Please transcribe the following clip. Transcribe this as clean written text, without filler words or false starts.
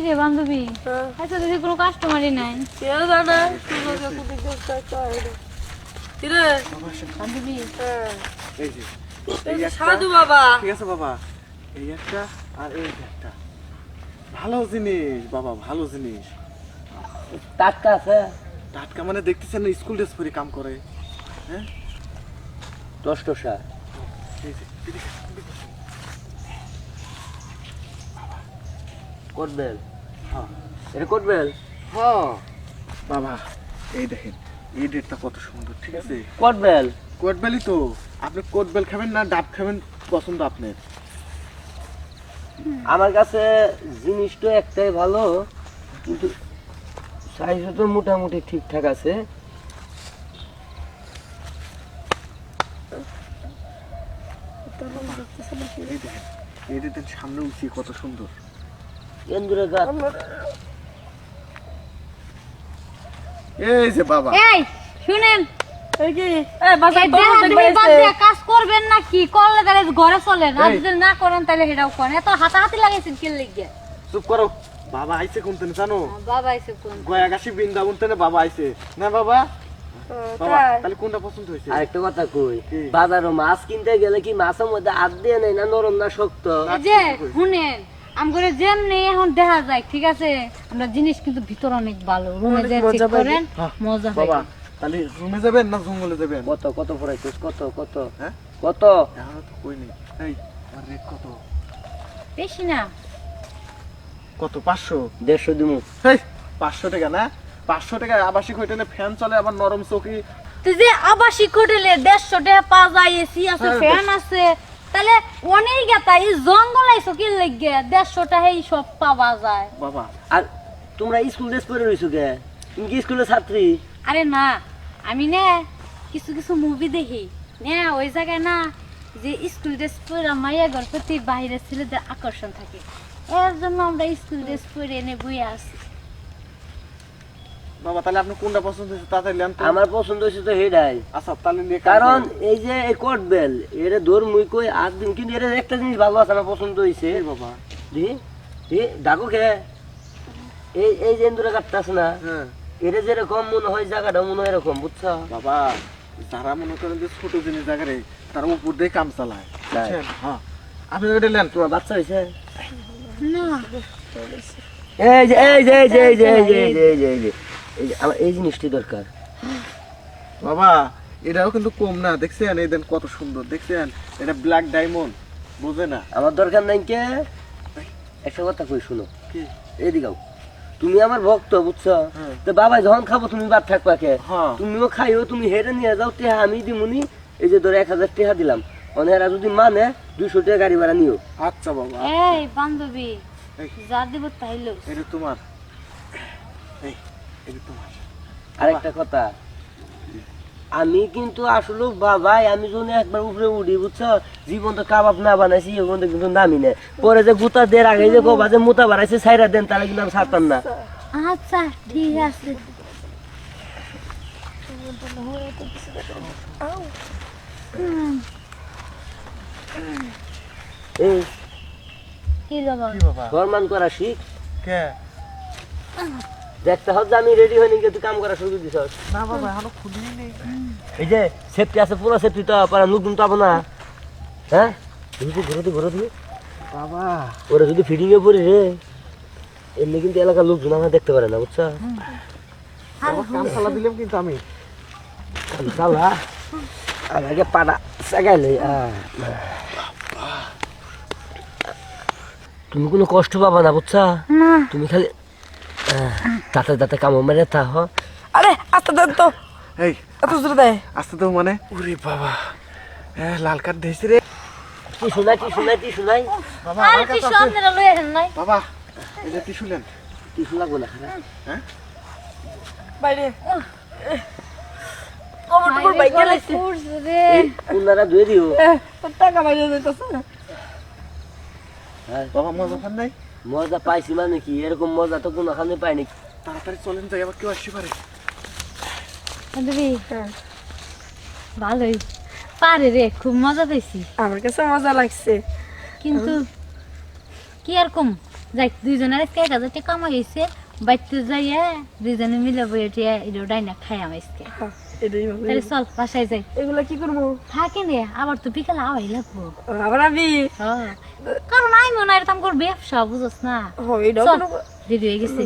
রে বান্ধবী, আচ্ছা দিদি কোনো কাস্টমারই নাই। কেউ জানে কিরে বান্ধবী এই যে এই যে সাধু বাবা ঠিক আছে বাবা, এই একটা আর এই একটা ভালো জিনিস বাবা, ভালো জিনিস। টাটকা আছে? টাটকা মানে দেখতেছেন না, স্কুল ড্রেস পরে কাম করে। হ্যাঁ টসটসা এই যে এদিকে, এদিকে। কোটবেল? হ্যাঁ এটা কোটবেল? হ্যাঁ বাবা, এই দেখেন এই ডেটটা কত সুন্দর, ঠিক আছে? কোটবেল? কোট বেলই তো। আপনি কোট বেল খাবেন না ডাব খাবেন, পছন্দ আপনার। আমার কাছে জিনিস তো একটাই ভালো, কিন্তু সাইজও তো মোটামুটি ঠিকঠাক আছে। এই দেখেন এই ডেটের সামনে উঠছি কত সুন্দর। এন্দুরে গাছ। এই যে বাবা, এই শুনেন, এই কি এই বাবা এই দেহাদেহি বাদ দিয়ে কাজ করবেন না কি? করলে তাহলে ঘরে চলেন, আর যদি না করেন তাহলে সেটাও করেন। এত হাতাহাতি লাগাইছেন কি লিগে? চুপ করো। বাবা আইছে কোন তেনে জানো? বাবা এসে কোন গয়াগাছি বৃন্দাবন তেনে বাবা আইছে না বাবা? বাবা তাহলে কোনটা পছন্দ হয়েছে? আরেকটা কথা কই, কি? বাজারও মাছ কিনতে গেলে কি মাছের মধ্যে হাত দিয়ে নেই না নরম না শক্ত? এই যে শুনেন, আমগরে যেমনি এখন দেখা যায়, ঠিক আছে, আমরা জিনিস কিন্তু ভিতর অনেক ভালো। রুমে যে চেক করেন, মজা হয়। বাবা তাহলে রুমে যাবেন না জঙ্গলে যাবেন? কত কত পড়াইছিস? কত কত হ্যাঁ কত? এখনো তো কই নেই। এই আর রেট কত? বেশি না, কত? 500? 150 দিমু। এই 500 টাকা না? 500 টাকা আবাসিক হোটেলে ফ্যান চলে, আবার নরম চৌকি। তুই যে আবাসিক হোটেলে 150 টাকা পাওয়া যায়, এসি আছে, হ্যাঁ, ফ্যান আছে, তাহলে অনেক গেতা এই জঙ্গল আইছো কি লাগে? 150 টাকা এই সব পাওয়া যায়। বাবা আর তোমরা স্কুল ড্রেস পরে রইছো কে? তুমি কি স্কুলের ছাত্রী? আরে না, আমি না কিছু কিছু মুভি দেখি না, ওই জায়গায় না যে স্কুল ড্রেস পরে মাইয়া ঘর প্রতি বাইরের ছেলেদের আকর্ষণ থাকে, এর জন্য আমরা স্কুল ড্রেস পরে এনে বই আছি। বাবা তাহলে আপনি কোনটা পছন্দ হয়েছে তাড়াতাড়ি নেন তো। আমার পছন্দ হয়েছে তো হেডাই। আচ্ছা তাহলে নিয়ে কারণ এই যে এই কোট বেল এরে দৌড় মুই কই আর দিন, কিন্তু এর একটা জিনিস ভালো আছে আমার পছন্দ হয়েছে। বাবা দি দি ডাকো কে? এই এই যে এন্দুরে কাটতে আছে না, হ্যাঁ এরে যেরকম মনে হয় জায়গাটা মনে হয় এরকম, বুঝছো? বাবা, যারা মনে করেন যে ছোট জিনিস জায়গারে তারা উপর দিয়ে কাম চালায়, বুঝছেন? হ্যাঁ আপনি ওইটা নেন। তোমার বাচ্চা হয়েছে? না এই যে এই যে এই যে এই যে এই যে এই যে এই যে এই যে এই যে আমার এই জিনিসটি দরকার। বাবা এটাও কিন্তু কম না, দেখছেন? এই দেন কত সুন্দর, দেখছেন? এটা ব্ল্যাক ডায়মন্ড, বুঝে না? আমার দরকার নাই কে? একটা কথা কই শুনো, কি? এদিকেও তুমি আমার ভক্ত, বুঝছো? হ্যাঁ। তো বাবা যখন খাবো তুমি বাদ থাকবা কে? হ্যাঁ। তুমিও খাইও, তুমি হেরে নিয়ে যাও, টেহা আমি দিমুনি। এই যে ধরো 1000 টাকা দিলাম, অনেরা যদি মানে 200 টাকা গাড়ি ভাড়া নিও। আচ্ছা বাবা, এই বান্ধবী, এই যা দিব তাইলো। এটা তোমার, এই এটা তোমার। আরেকটা কথা, আমি কিন্তু আসলে বাবাই, আমি যখন একবার উপরে উঠি, বুঝছো, জীবন তো কাবাব না বানাইছি এখন কিন্তু নামি না। পরে যে গুতা দের আগে যে কবা যে মুতা বানাইছে সাইরা দেন, তাহলে কিন্তু আমি ছাড়তাম না। আচ্ছা ঠিক আছে। এই কি বাবা? কি বাবা? সম্মান করা শিখ, কে? দেখতে হচ্ছে আমি রেডি হইনি কিন্তু কাম করা শুরু দিছ। না বাবা এখনো খুলিনি নেই। এই যে সেফটি আছে, পুরো সেফটি তো পারা নতুন তো না। হ্যাঁ ঘুরে দিবি বাবা ওরা যদি ফিটিং এ পড়ি রে, এমনি কিন্তু এলাকার লোকজন আমার দেখতে পারে না, বুঝছো? বাবা কাম চালা দিলাম কিন্তু আমি। চালা আমাকে পাড়া সাগাইলে। তুমি কোনো কষ্ট পাবা না, বুঝছা? না তুমি খালি দাঁতে দাঁতে কামড় মেরে থাক। আরে আস্তে দেন তো, এই এত জোরে দেয়। আসতে তো মানে, ওরে বাবা লাল কার্ড দিয়েছি রে। কি শোনাই বাবা আর আমার কি কাছে আছে। সামনে লয়ে হেন নাই। বাবা এটা টিস্যু নেন। কি লাগবো না খারাপ। হ্যাঁ বাইরে কবর টবর বাইকে লাইছে। করছে রে। ওনারা ধুয়ে দিও। তোর টাকা বাইরে যাইতাছে না। বাবা মজা পান নাই? মজা পাইছি মানে কি, এরকম মজা তো কোনোখানে পাইনি। তাড়াতাড়ি চলেন যাই, আবার কেউ আসতে পারে। বান্ধবী ভালোই পারে রে, খুব মজা পেয়েছি, আমার কাছে মজা লাগছে। কিন্তু কি আর কম, যাই দুইজনের আজকে 1000 টাকা কামাই হয়েছে বাইতে যাইয়া দুইজনে মিলে বইটা এটা ডাইনা খাই আমাইছে এটাই ভালো। তাহলে চল বাসায় যাই এগুলা কি করবো? থাকে নে আবার তো বিকালে আওয়াই লাগবো আবার আমি কারণ আমি মনে হয় এরকম করে ব্যবসা বুঝছ না এটাও চল কোনো- দেরি হয়ে গেছে